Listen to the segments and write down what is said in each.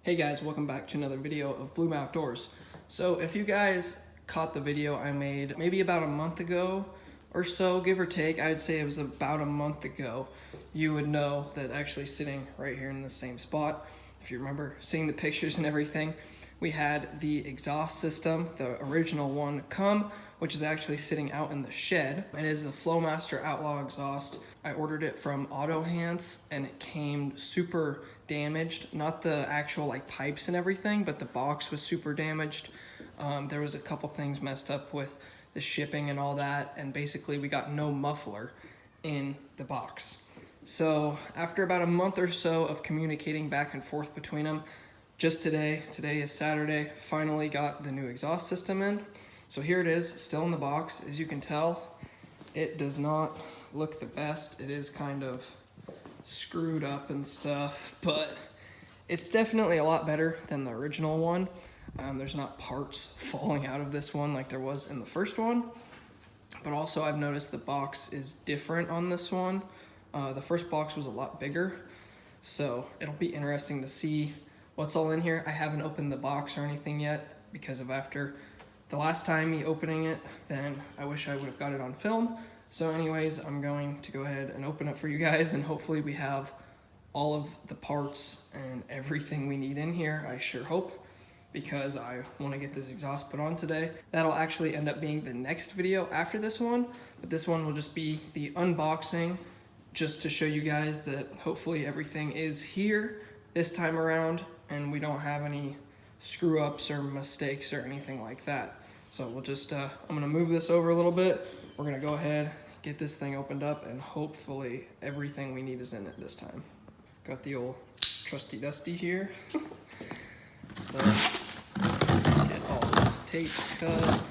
Hey guys, welcome back to another video of Bloom Outdoors. So if you guys caught the video I made maybe about a month ago or so, give or take, I'd say it was about a month ago, you would know that actually sitting right here in the same spot, if you remember seeing the pictures and everything, we had the exhaust system, the original one, come, which is actually sitting out in the shed. It is the Flowmaster Outlaw exhaust. I ordered it from Auto Hands and it came super damaged. Not the actual like pipes and everything, but the box was super damaged. There was a couple things messed up with the shipping and all that, and basically we got no muffler in the box. So after about a month or so of communicating back and forth between them, just today is Saturday, finally got the new exhaust system in. So here it is, still in the box. As you can tell, it does not look the best. It is kind of screwed up and stuff, but it's definitely a lot better than the original one. There's not parts falling out of this one like there was in the first one, but also I've noticed the box is different on this one. The first box was a lot bigger, so it'll be interesting to see what's all in here. I haven't opened the box or anything yet because of after the last time me opening it, then I wish I would have got it on film. So anyways, I'm going to go ahead and open it for you guys, and hopefully we have all of the parts and everything we need in here. I sure hope, because I want to get this exhaust put on today. That'll actually end up being the next video after this one, but this one will just be the unboxing, just to show you guys that hopefully everything is here this time around and we don't have any screw ups or mistakes or anything like that. So we'll just, I'm gonna move this over a little bit. We're gonna go ahead, get this thing opened up, and hopefully everything we need is in it this time. Got the old trusty dusty here. So get all this tape cut.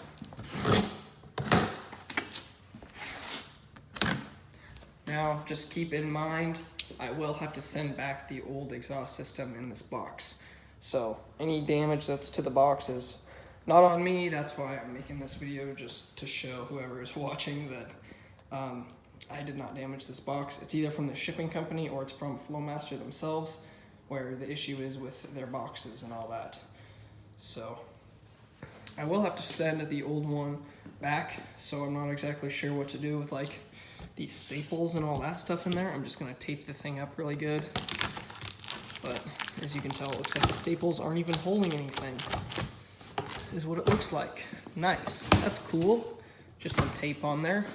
Now, just keep in mind, I will have to send back the old exhaust system in this box. So any damage that's to the box is not on me. That's why I'm making this video, just to show whoever is watching that I did not damage this box. It's either from the shipping company or it's from Flowmaster themselves, where the issue is with their boxes and all that. So I will have to send the old one back, so I'm not exactly sure what to do with like these staples and all that stuff in there. I'm just gonna tape the thing up really good. But as you can tell, it looks like the staples aren't even holding anything. This is what it looks like. Nice, that's cool. Just some tape on there.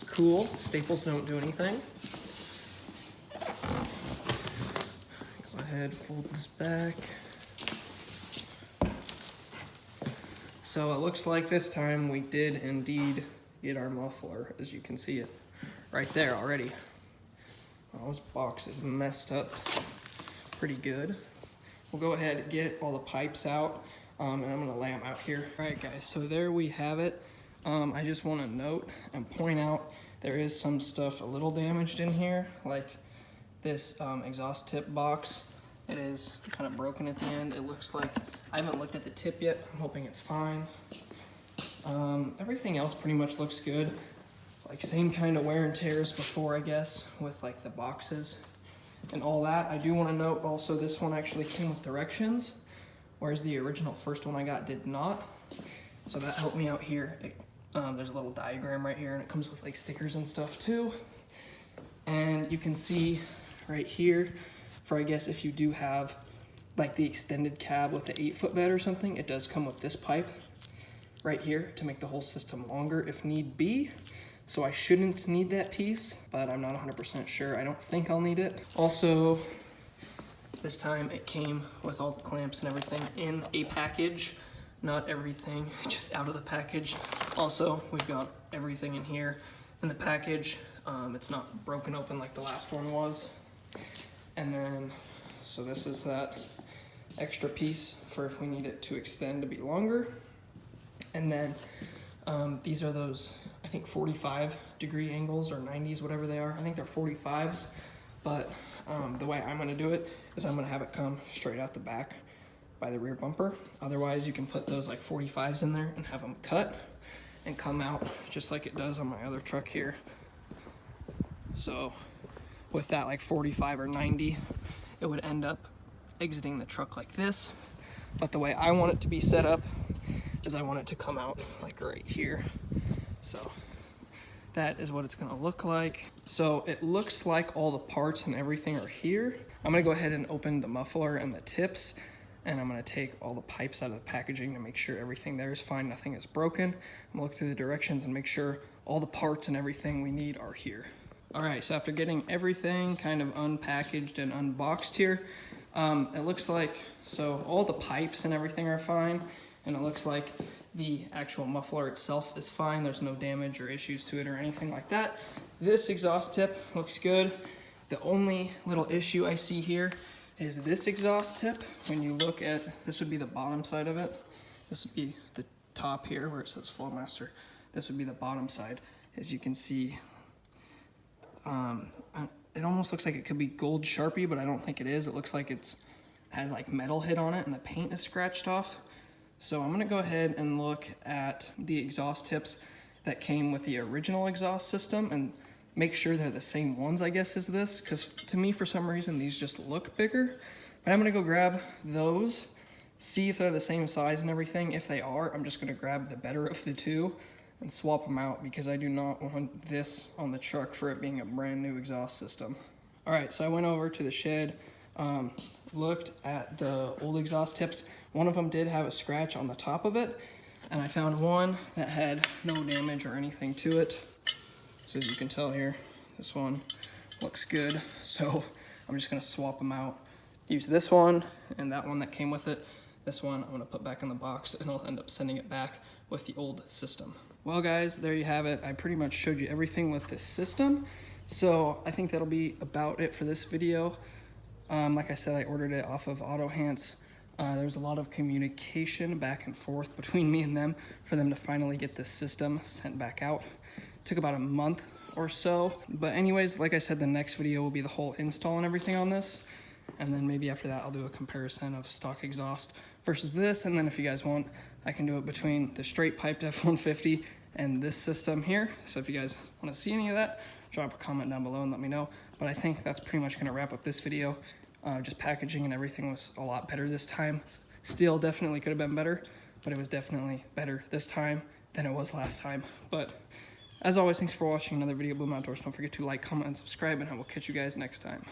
Cool, staples don't do anything. Go ahead, fold this back. So it looks like this time we did indeed get our muffler, as you can see it right there already. Well, this box is messed up pretty good. We'll go ahead and get all the pipes out, and I'm gonna lay them out here. All right guys, so there we have it. I just wanna note and point out there is some stuff a little damaged in here, like this exhaust tip box. It is kind of broken at the end. It looks like, I haven't looked at the tip yet. I'm hoping it's fine. Everything else pretty much looks good. Like same kind of wear and tears before, I guess, with like the boxes and all that. I do want to note also this one actually came with directions, whereas the original first one I got did not. So that helped me out here. There's a little diagram right here, and it comes with like stickers and stuff too. And you can see right here, for I guess if you do have like the extended cab with the 8-foot bed or something, it does come with this pipe right here to make the whole system longer if need be. So I shouldn't need that piece, but I'm not 100% sure. I don't think I'll need it. Also, this time it came with all the clamps and everything in a package. Not everything just out of the package. Also, we've got everything in here in the package. It's not broken open like the last one was. And then, so this is that extra piece for if we need it to extend to be longer. And then these are those, I think 45-degree angles or 90s, whatever they are. I think they're 45s, but the way I'm gonna do it is I'm gonna have it come straight out the back by the rear bumper. Otherwise, you can put those like 45s in there and have them cut and come out just like it does on my other truck here. So with that like 45 or 90, it would end up exiting the truck like this. But the way I want it to be set up is I want it to come out like right here. So that is what it's gonna look like. So it looks like all the parts and everything are here. I'm gonna go ahead and open the muffler and the tips, and I'm gonna take all the pipes out of the packaging to make sure everything there is fine, nothing is broken. I'm gonna look through the directions and make sure all the parts and everything we need are here. All right, so after getting everything kind of unpackaged and unboxed here, it looks like, so all the pipes and everything are fine, and it looks like the actual muffler itself is fine. There's no damage or issues to it or anything like that. This exhaust tip looks good. The only little issue I see here is this exhaust tip. When you look at, this would be the bottom side of it. This would be the top here where it says Flowmaster. This would be the bottom side. As you can see, it almost looks like it could be gold Sharpie, but I don't think it is. It looks like it's had like metal hit on it and the paint is scratched off. So I'm gonna go ahead and look at the exhaust tips that came with the original exhaust system and make sure they're the same ones, I guess, as this, because to me, for some reason, these just look bigger. But I'm gonna go grab those, see if they're the same size and everything. If they are, I'm just gonna grab the better of the two and swap them out, because I do not want this on the truck for it being a brand new exhaust system. All right, so I went over to the shed, looked at the old exhaust tips. One of them did have a scratch on the top of it, and I found one that had no damage or anything to it. So as you can tell here, this one looks good. So I'm just gonna swap them out. Use this one and that one that came with it. This one I'm gonna put back in the box, and I'll end up sending it back with the old system. Well guys, there you have it. I pretty much showed you everything with this system. So I think that'll be about it for this video. Like I said, I ordered it off of AutoHance. There's a lot of communication back and forth between me and them for them to finally get this system sent back out. Took about a month or so. But anyways, like I said, the next video will be the whole install and everything on this. And then maybe after that, I'll do a comparison of stock exhaust versus this. And then if you guys want, I can do it between the straight piped F-150 and this system here. So if you guys want to see any of that, drop a comment down below and let me know. But I think that's pretty much going to wrap up this video. Just packaging and everything was a lot better this time. Steel definitely could have been better, but it was definitely better this time than it was last time. But as always, thanks for watching another video of Bloom Outdoors. Don't forget to like, comment, and subscribe, and I will catch you guys next time.